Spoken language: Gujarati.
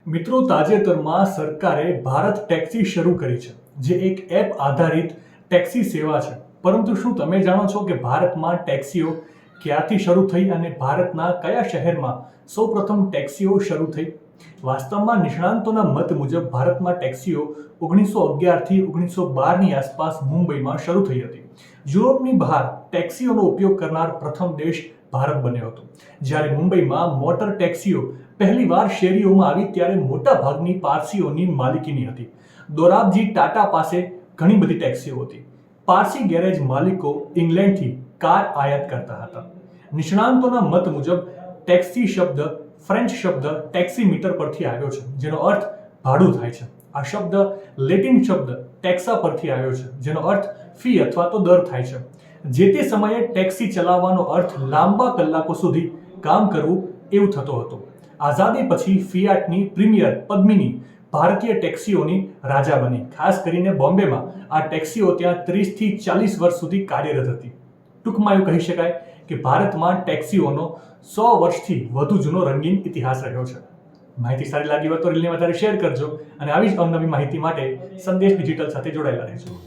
મિત્રો, તાજેતરમાં સરકારે ભારત ટેક્સી શરૂ કરી છે, જે એક એપ આધારિત ટેક્સી સેવા છે. પરંતુ શું તમે જાણો છો કે ભારતમાં ટેક્સીઓ ક્યારથી શરૂ થઈ અને ભારતના કયા શહેરમાં સૌપ્રથમ ટેક્સીઓ શરૂ થઈ? વાસ્તવમાં નિષ્ણાંતોના મત મુજબ ભારતમાં ટેક્સીઓ 1911 થી 1912ની આસપાસ મુંબઈમાં શરૂ થઈ હતી. યુરોપની બહાર ટેક્સીઓનો ઉપયોગ કરનાર પ્રથમ દેશ ભારત બન્યો હતો. જ્યારે મુંબઈમાં મોટર ટેક્સીઓ પહેલીવાર શેરીઓમાં આવી ત્યારે મોટા ભાગની પારસીઓની માલિકીની હતી. દોરાબજી ટાટા પાસે ઘણી બધી ટેક્સીઓ હતી. પારસી ગેરેજ માલિકો ઇંગ્લેન્ડથી કાર આયાત કરતા હતા. નિષ્ણાંતોના મત મુજબ ટેક્સી શબ્દ ફ્રેન્ચ શબ્દ ટેક્સીમીટર પરથી આવ્યો છે, જેનો અર્થ ભાડું થાય છે. આ શબ્દ લેટિન શબ્દ ટેક્સા પરથી આવ્યો છે, જેનો અર્થ ફી અથવા તો દર થાય છે. જે તે સમયે ટેક્સી ચલાવવાનો અર્થ લાંબા કલાકો સુધી કામ કરવું એવું થતો હતો. આઝાદી પછી ફિયાટની પ્રીમિયર પદ્મિની ભારતીય ટેક્સીઓની રાજા બની. ખાસ કરીને બોમ્બેમાં આ ટેક્સીઓ ત્યાં 30 થી 40 વર્ષ સુધી કાર્યરત હતી. ટૂંકમાં એવું કહી શકાય કે ભારતમાં ટેક્સીઓનો 100 વર્ષથી વધુ જૂનો રંગીન ઇતિહાસ રહ્યો છે. માહિતી સારી લાગી હોય તો રીલને વધારે શેર કરજો અને આવી જ અવનવી માહિતી માટે સંદેશ ડિજિટલ સાથે જોડાયેલા રહેજો.